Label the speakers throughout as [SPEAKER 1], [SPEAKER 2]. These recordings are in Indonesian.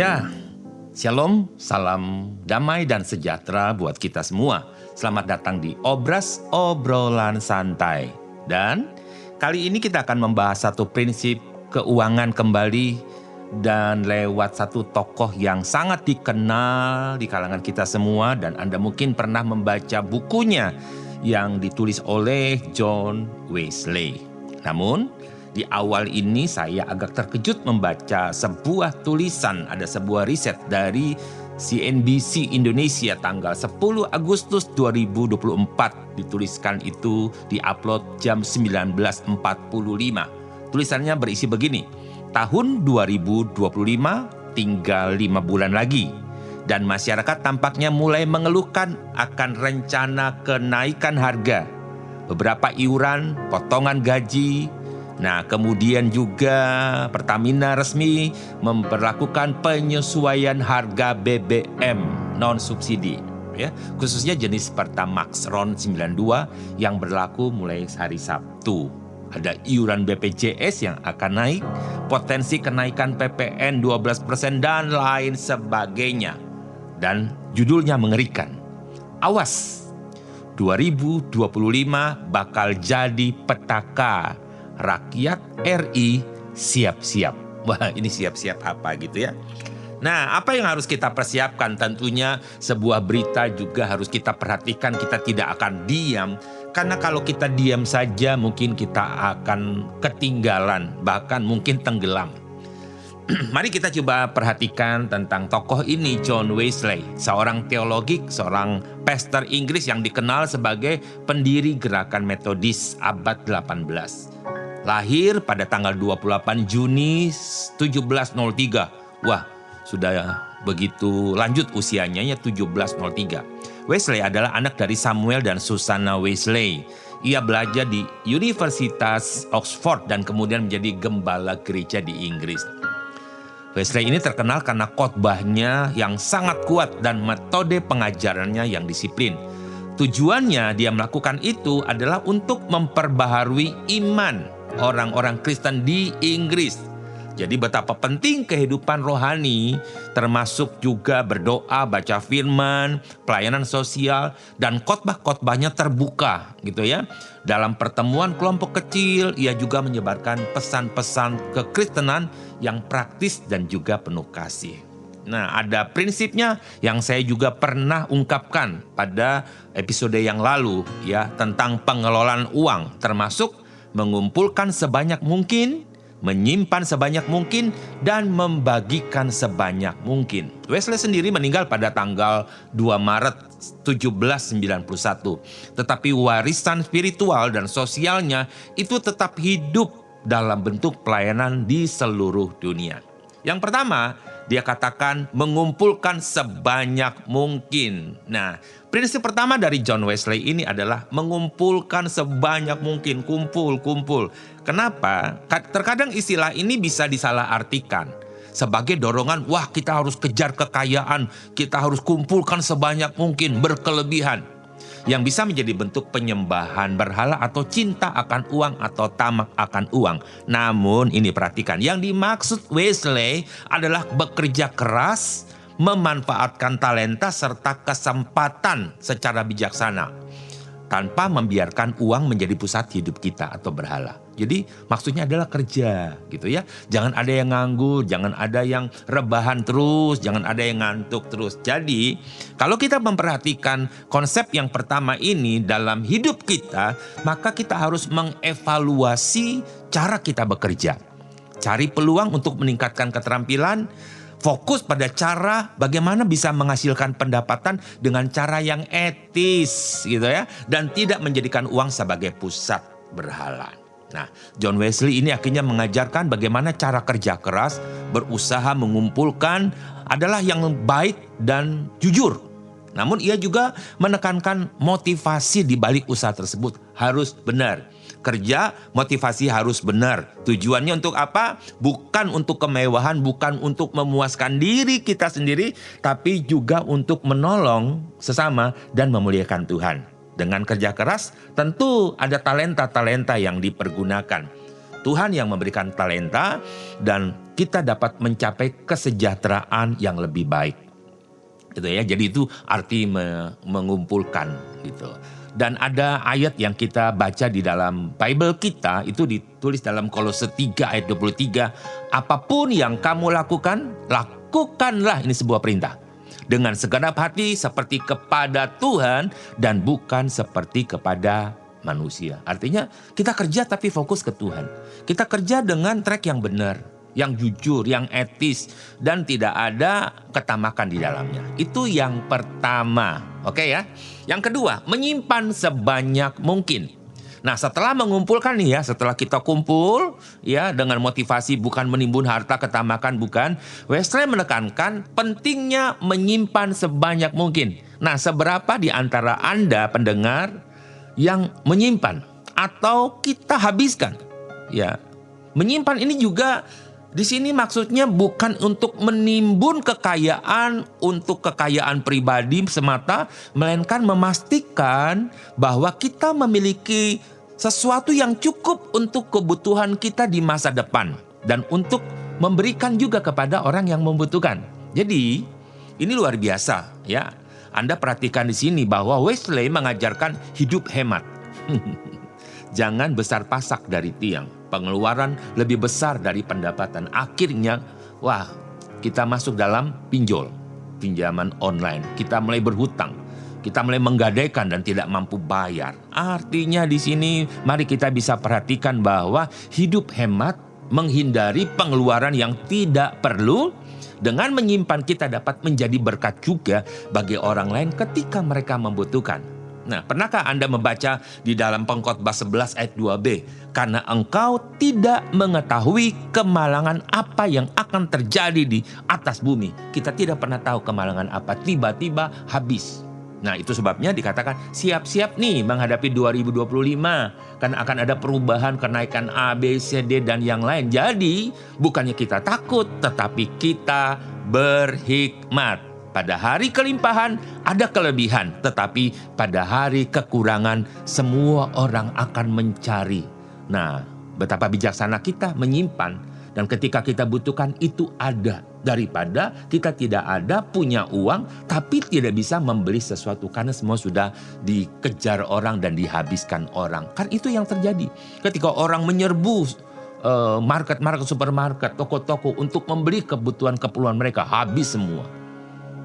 [SPEAKER 1] Ya, shalom, salam damai dan sejahtera buat kita semua. Selamat datang di Obras Obrolan Santai. Dan kali ini kita akan membahas satu prinsip keuangan kembali dan lewat satu tokoh yang sangat dikenal di kalangan kita semua, dan Anda mungkin pernah membaca bukunya yang ditulis oleh John Wesley. Namun di awal ini saya agak terkejut membaca sebuah tulisan, ada sebuah riset dari CNBC Indonesia tanggal 10 Agustus 2024. Dituliskan itu, diupload jam 19.45. Tulisannya berisi begini: tahun 2025 tinggal 5 bulan lagi, dan masyarakat tampaknya mulai mengeluhkan akan rencana kenaikan harga, beberapa iuran, potongan gaji. Nah, kemudian juga Pertamina resmi memperlakukan penyesuaian harga BBM non-subsidi, ya, khususnya jenis Pertamax RON 92 yang berlaku mulai hari Sabtu. Ada iuran BPJS yang akan naik, potensi kenaikan PPN 12% dan lain sebagainya. Dan judulnya mengerikan. Awas, 2025 bakal jadi petaka. Rakyat RI siap-siap. Wah, ini siap-siap apa gitu ya. Nah, apa yang harus kita persiapkan? Tentunya sebuah berita juga harus kita perhatikan. Kita tidak akan diam. Karena kalau kita diam saja mungkin kita akan ketinggalan. Bahkan mungkin tenggelam. Mari kita coba perhatikan tentang tokoh ini, John Wesley. Seorang teologik, seorang pastor Inggris yang dikenal sebagai pendiri gerakan Metodis abad 18. Lahir pada tanggal 28 Juni 1703. Wah, sudah begitu lanjut usianya, ya 1703. Wesley adalah anak dari Samuel dan Susanna Wesley. Ia belajar di Universitas Oxford dan kemudian menjadi gembala gereja di Inggris. Wesley ini terkenal karena khotbahnya yang sangat kuat dan metode pengajarannya yang disiplin. Tujuannya dia melakukan itu adalah untuk memperbaharui iman orang-orang Kristen di Inggris. Jadi betapa penting kehidupan rohani, termasuk juga berdoa, baca firman, pelayanan sosial, dan khotbah-khotbahnya terbuka gitu ya. Dalam pertemuan kelompok kecil, ia juga menyebarkan pesan-pesan kekristenan yang praktis dan juga penuh kasih. Nah, ada prinsipnya yang saya juga pernah ungkapkan pada episode yang lalu ya, tentang pengelolaan uang, termasuk mengumpulkan sebanyak mungkin, menyimpan sebanyak mungkin, dan membagikan sebanyak mungkin. Wesley sendiri meninggal pada tanggal 2 Maret 1791. Tetapi warisan spiritual dan sosialnya itu tetap hidup dalam bentuk pelayanan di seluruh dunia. Yang pertama, dia katakan mengumpulkan sebanyak mungkin. Nah, prinsip pertama dari John Wesley ini adalah mengumpulkan sebanyak mungkin, kumpul. Kenapa? Terkadang istilah ini bisa disalahartikan sebagai dorongan, wah kita harus kejar kekayaan, kita harus kumpulkan sebanyak mungkin, berkelebihan. Yang bisa menjadi bentuk penyembahan berhala atau cinta akan uang atau tamak akan uang. Namun ini perhatikan, yang dimaksud Wesley adalah bekerja keras, memanfaatkan talenta serta kesempatan secara bijaksana, tanpa membiarkan uang menjadi pusat hidup kita atau berhala. Jadi maksudnya adalah kerja gitu ya. Jangan ada yang nganggur, jangan ada yang rebahan terus, jangan ada yang ngantuk terus. Jadi kalau kita memperhatikan konsep yang pertama ini dalam hidup kita, maka kita harus mengevaluasi cara kita bekerja. Cari peluang untuk meningkatkan keterampilan, fokus pada cara bagaimana bisa menghasilkan pendapatan dengan cara yang etis gitu ya, dan tidak menjadikan uang sebagai pusat berhala. Nah, John Wesley ini akhirnya mengajarkan bagaimana cara kerja keras, berusaha mengumpulkan adalah yang baik dan jujur. Namun ia juga menekankan motivasi di balik usaha tersebut harus benar. Kerja, motivasi harus benar. Tujuannya untuk apa? Bukan untuk kemewahan, bukan untuk memuaskan diri kita sendiri, tapi juga untuk menolong sesama dan memuliakan Tuhan. Dengan kerja keras, tentu ada talenta-talenta yang dipergunakan. Tuhan yang memberikan talenta dan kita dapat mencapai kesejahteraan yang lebih baik. Gitu ya. Jadi itu arti mengumpulkan gitu. Dan ada ayat yang kita baca di dalam Bible kita, itu ditulis dalam Kolose 3 ayat 23. Apapun yang kamu lakukan, lakukanlah, ini sebuah perintah, dengan segenap hati seperti kepada Tuhan dan bukan seperti kepada manusia. Artinya kita kerja tapi fokus ke Tuhan. Kita kerja dengan track yang benar, yang jujur, yang etis, dan tidak ada ketamakan di dalamnya. Itu yang pertama, oke ya. Yang kedua, menyimpan sebanyak mungkin. Nah, setelah mengumpulkan nih ya, setelah kita kumpul ya dengan motivasi bukan menimbun harta ketamakan, bukan. Wesley menekankan pentingnya menyimpan sebanyak mungkin. Nah, seberapa di antara Anda pendengar yang menyimpan atau kita habiskan? Ya, menyimpan ini juga di sini maksudnya bukan untuk menimbun kekayaan untuk kekayaan pribadi semata, melainkan memastikan bahwa kita memiliki sesuatu yang cukup untuk kebutuhan kita di masa depan dan untuk memberikan juga kepada orang yang membutuhkan. Jadi, ini luar biasa ya. Anda perhatikan di sini bahwa Wesley mengajarkan hidup hemat. Jangan besar pasak dari tiang. Pengeluaran lebih besar dari pendapatan. Akhirnya, wah, kita masuk dalam pinjaman online. Kita mulai berhutang. Kita mulai menggadaikan dan tidak mampu bayar. Artinya di sini, mari kita bisa perhatikan bahwa hidup hemat menghindari pengeluaran yang tidak perlu. Dengan menyimpan kita dapat menjadi berkat juga bagi orang lain ketika mereka membutuhkan. Nah, pernahkah Anda membaca di dalam Pengkhotbah 11 ayat 2b? Karena engkau tidak mengetahui kemalangan apa yang akan terjadi di atas bumi. Kita tidak pernah tahu kemalangan apa, tiba-tiba habis. Nah, itu sebabnya dikatakan siap-siap nih menghadapi 2025. Karena akan ada perubahan, kenaikan A, B, C, D, dan yang lain. Jadi, bukannya kita takut, tetapi kita berhikmat. Pada hari kelimpahan ada kelebihan, tetapi pada hari kekurangan semua orang akan mencari. Nah, betapa bijaksana kita menyimpan dan ketika kita butuhkan itu ada, daripada kita tidak ada, punya uang tapi tidak bisa membeli sesuatu karena semua sudah dikejar orang dan dihabiskan orang. Kan itu yang terjadi ketika orang menyerbu market-market, supermarket, toko-toko untuk membeli kebutuhan mereka, habis semua.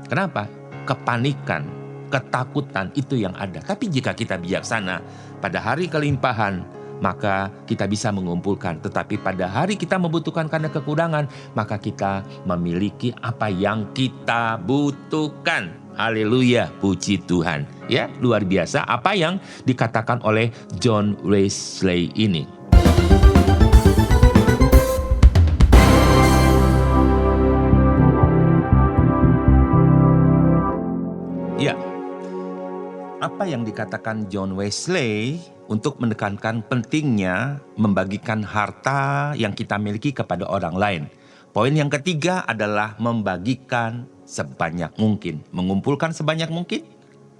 [SPEAKER 1] Kenapa? Kepanikan, ketakutan itu yang ada. Tapi jika kita bijaksana, pada hari kelimpahan, maka kita bisa mengumpulkan. Tetapi pada hari kita membutuhkan karena kekurangan, maka kita memiliki apa yang kita butuhkan. Haleluya, puji Tuhan. Ya, luar biasa apa yang dikatakan oleh John Wesley ini. Ya, apa yang dikatakan John Wesley untuk menekankan pentingnya membagikan harta yang kita miliki kepada orang lain. Poin yang ketiga adalah membagikan sebanyak mungkin. Mengumpulkan sebanyak mungkin,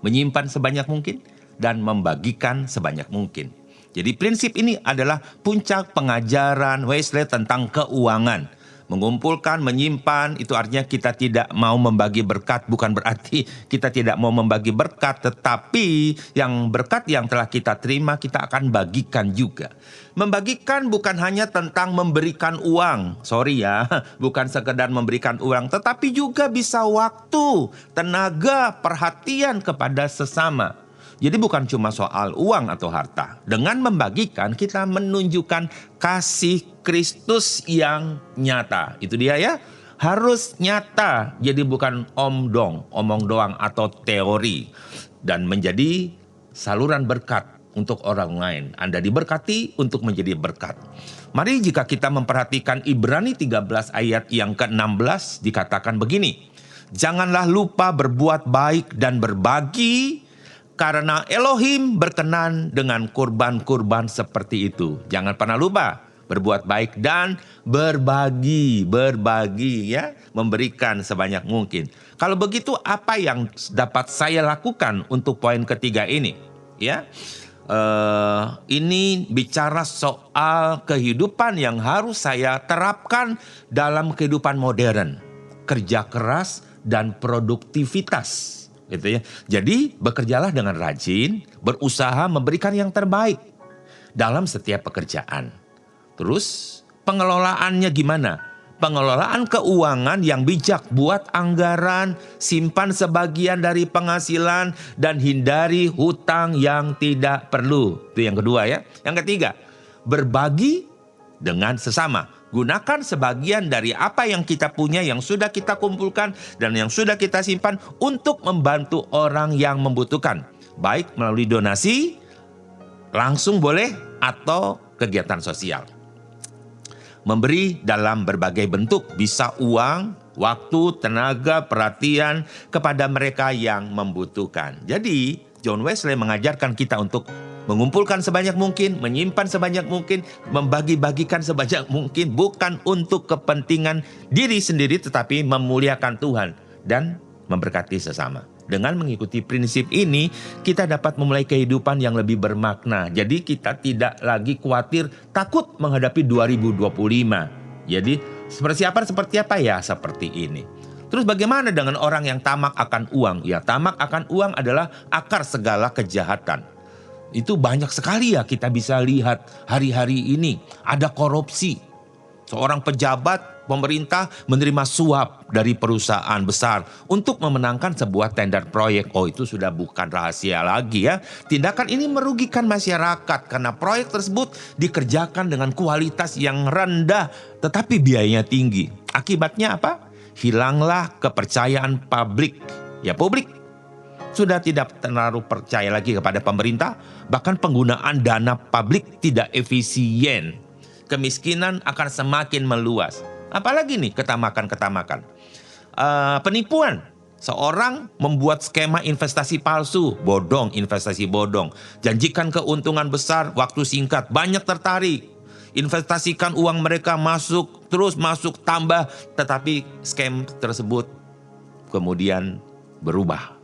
[SPEAKER 1] menyimpan sebanyak mungkin, dan membagikan sebanyak mungkin. Jadi prinsip ini adalah puncak pengajaran Wesley tentang keuangan. Mengumpulkan, menyimpan, itu artinya kita tidak mau membagi berkat. Bukan berarti kita tidak mau membagi berkat, tetapi yang berkat yang telah kita terima, kita akan bagikan juga. Membagikan bukan hanya tentang memberikan uang, sorry ya, bukan sekedar memberikan uang, tetapi juga bisa waktu, tenaga, perhatian kepada sesama. Jadi bukan cuma soal uang atau harta. Dengan membagikan kita menunjukkan kasih Kristus yang nyata. Itu dia ya. Harus nyata. Jadi bukan omong doang atau teori. Dan menjadi saluran berkat untuk orang lain. Anda diberkati untuk menjadi berkat. Mari jika kita memperhatikan Ibrani 13 ayat yang ke-16 dikatakan begini. Janganlah lupa berbuat baik dan berbagi, karena Elohim berkenan dengan kurban-kurban seperti itu. Jangan pernah lupa berbuat baik dan berbagi ya, memberikan sebanyak mungkin. Kalau begitu apa yang dapat saya lakukan untuk poin ketiga ini? Ya, Ini bicara soal kehidupan yang harus saya terapkan dalam kehidupan modern. Kerja keras dan produktivitas. Gitu ya. Jadi bekerjalah dengan rajin, berusaha memberikan yang terbaik dalam setiap pekerjaan. Terus pengelolaannya gimana? Pengelolaan keuangan yang bijak, buat anggaran, simpan sebagian dari penghasilan, dan hindari hutang yang tidak perlu. Itu yang kedua ya. Yang ketiga, berbagi dengan sesama. Gunakan sebagian dari apa yang kita punya, yang sudah kita kumpulkan, dan yang sudah kita simpan untuk membantu orang yang membutuhkan. Baik melalui donasi, langsung boleh, atau kegiatan sosial. Memberi dalam berbagai bentuk, bisa uang, waktu, tenaga, perhatian kepada mereka yang membutuhkan. Jadi, John Wesley mengajarkan kita untuk mengumpulkan sebanyak mungkin, menyimpan sebanyak mungkin, membagi-bagikan sebanyak mungkin, bukan untuk kepentingan diri sendiri, tetapi memuliakan Tuhan dan memberkati sesama. Dengan mengikuti prinsip ini, kita dapat memulai kehidupan yang lebih bermakna. Jadi kita tidak lagi khawatir, takut menghadapi 2025. Jadi persiapan seperti apa ya? Seperti ini. Terus bagaimana dengan orang yang tamak akan uang? Ya, tamak akan uang adalah akar segala kejahatan. Itu banyak sekali ya kita bisa lihat hari-hari ini. Ada korupsi. Seorang pejabat pemerintah menerima suap dari perusahaan besar untuk memenangkan sebuah tender proyek. Oh, itu sudah bukan rahasia lagi ya. Tindakan ini merugikan masyarakat karena proyek tersebut dikerjakan dengan kualitas yang rendah tetapi biayanya tinggi. Akibatnya apa? Hilanglah kepercayaan publik. Ya, publik sudah tidak terlalu percaya lagi kepada pemerintah, bahkan penggunaan dana publik tidak efisien. Kemiskinan akan semakin meluas. Apalagi nih ketamakan-ketamakan. Penipuan. Seorang membuat skema investasi palsu, bodong, investasi bodong. Janjikan keuntungan besar, waktu singkat, banyak tertarik. Investasikan uang mereka masuk, terus masuk, tambah. Tetapi scam tersebut kemudian berubah.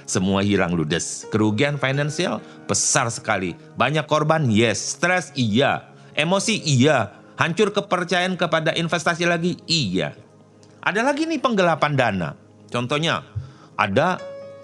[SPEAKER 1] Semua hilang ludes. Kerugian finansial besar sekali. Banyak korban, yes. Stres, iya. Emosi, iya. Hancur kepercayaan kepada investasi lagi, iya. Ada lagi nih penggelapan dana. Contohnya, ada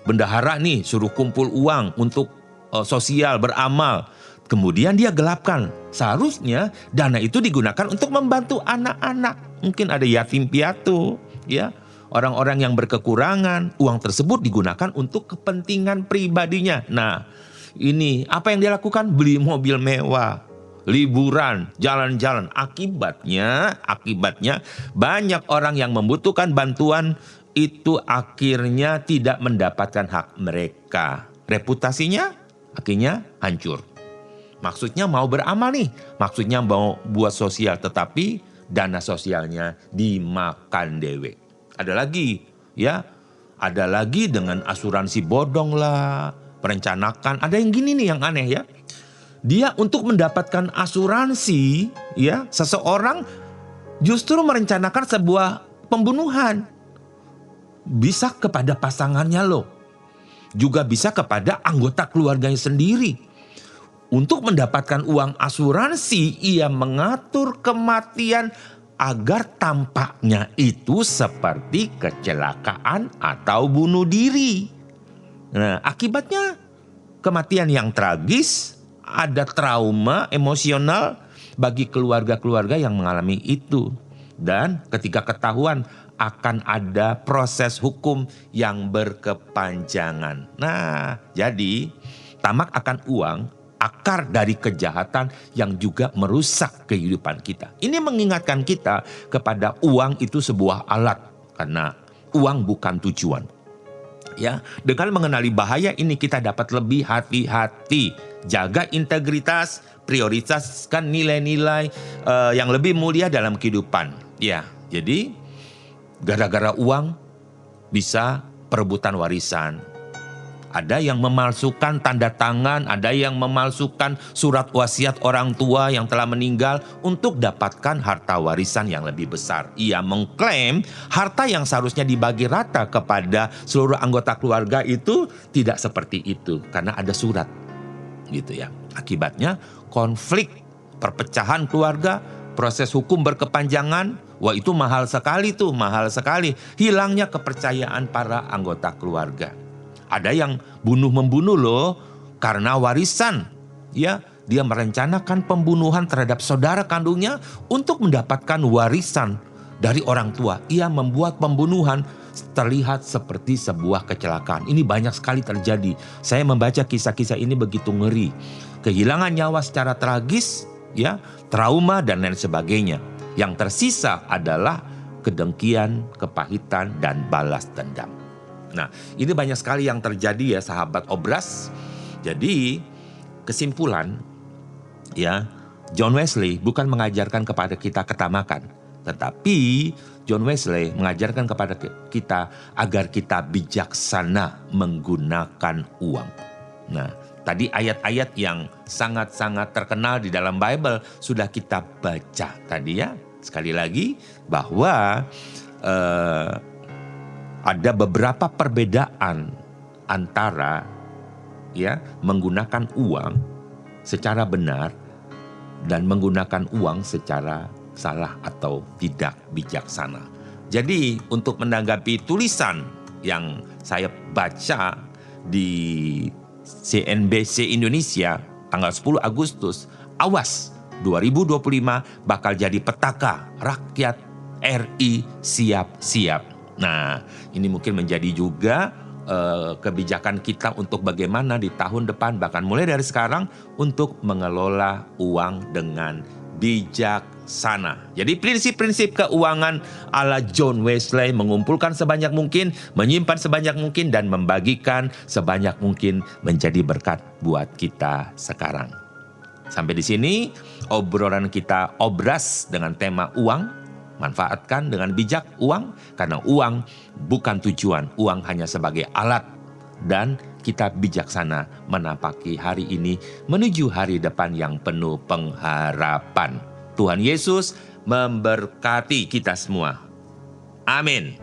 [SPEAKER 1] bendahara nih suruh kumpul uang untuk sosial, beramal. Kemudian dia gelapkan. Seharusnya dana itu digunakan untuk membantu anak-anak. Mungkin ada yatim piatu, ya. Orang-orang yang berkekurangan, uang tersebut digunakan untuk kepentingan pribadinya. Nah, ini apa yang dia lakukan? Beli mobil mewah, liburan, jalan-jalan. Akibatnya banyak orang yang membutuhkan bantuan itu akhirnya tidak mendapatkan hak mereka. Reputasinya akhirnya hancur. Maksudnya mau beramal nih, maksudnya mau buat sosial, tetapi dana sosialnya dimakan dewe. Ada lagi, ya, ada lagi dengan asuransi bodong lah, perencanakan. Ada yang gini nih yang aneh ya. Dia untuk mendapatkan asuransi, ya, seseorang justru merencanakan sebuah pembunuhan. Bisa kepada pasangannya loh. Juga bisa kepada anggota keluarganya sendiri. Untuk mendapatkan uang asuransi, ia mengatur kematian agar tampaknya itu seperti kecelakaan atau bunuh diri. Nah, akibatnya kematian yang tragis, ada trauma emosional bagi keluarga-keluarga yang mengalami itu. Dan ketika ketahuan akan ada proses hukum yang berkepanjangan. Nah, jadi tamak akan uang akar dari kejahatan yang juga merusak kehidupan kita. Ini mengingatkan kita kepada uang itu sebuah alat, karena uang bukan tujuan. Ya, dengan mengenali bahaya ini kita dapat lebih hati-hati, jaga integritas, prioritaskan nilai-nilai yang lebih mulia dalam kehidupan. Ya, jadi gara-gara uang bisa perebutan warisan. Ada yang memalsukan tanda tangan, ada yang memalsukan surat wasiat orang tua yang telah meninggal untuk dapatkan harta warisan yang lebih besar. Ia mengklaim harta yang seharusnya dibagi rata kepada seluruh anggota keluarga itu tidak seperti itu karena ada surat. gitu ya. Akibatnya konflik, perpecahan keluarga, proses hukum berkepanjangan. Wah, itu mahal sekali tuh, mahal sekali. Hilangnya kepercayaan para anggota keluarga. Ada yang bunuh-membunuh loh karena warisan. Ya, dia merencanakan pembunuhan terhadap saudara kandungnya untuk mendapatkan warisan dari orang tua. Ia membuat pembunuhan terlihat seperti sebuah kecelakaan. Ini banyak sekali terjadi. Saya membaca kisah-kisah ini begitu ngeri. Kehilangan nyawa secara tragis, ya, trauma dan lain sebagainya. Yang tersisa adalah kedengkian, kepahitan, dan balas dendam. Nah, ini banyak sekali yang terjadi ya sahabat Obras. Jadi, kesimpulan, ya, John Wesley bukan mengajarkan kepada kita ketamakan, tetapi John Wesley mengajarkan kepada kita agar kita bijaksana menggunakan uang. Nah, tadi ayat-ayat yang sangat-sangat terkenal di dalam Bible sudah kita baca tadi ya. Sekali lagi bahwa ada beberapa perbedaan antara ya menggunakan uang secara benar dan menggunakan uang secara salah atau tidak bijaksana. Jadi untuk menanggapi tulisan yang saya baca di CNBC Indonesia tanggal 10 Agustus, awas 2025 bakal jadi petaka rakyat RI siap-siap. Nah, ini mungkin menjadi juga kebijakan kita untuk bagaimana di tahun depan bahkan mulai dari sekarang untuk mengelola uang dengan bijaksana. Jadi prinsip-prinsip keuangan ala John Wesley mengumpulkan sebanyak mungkin, menyimpan sebanyak mungkin dan membagikan sebanyak mungkin menjadi berkat buat kita sekarang. Sampai di sini obrolan kita Obras dengan tema uang. Manfaatkan dengan bijak uang, karena uang bukan tujuan, uang hanya sebagai alat. Dan kita bijaksana menapaki hari ini menuju hari depan yang penuh pengharapan. Tuhan Yesus memberkati kita semua. Amin.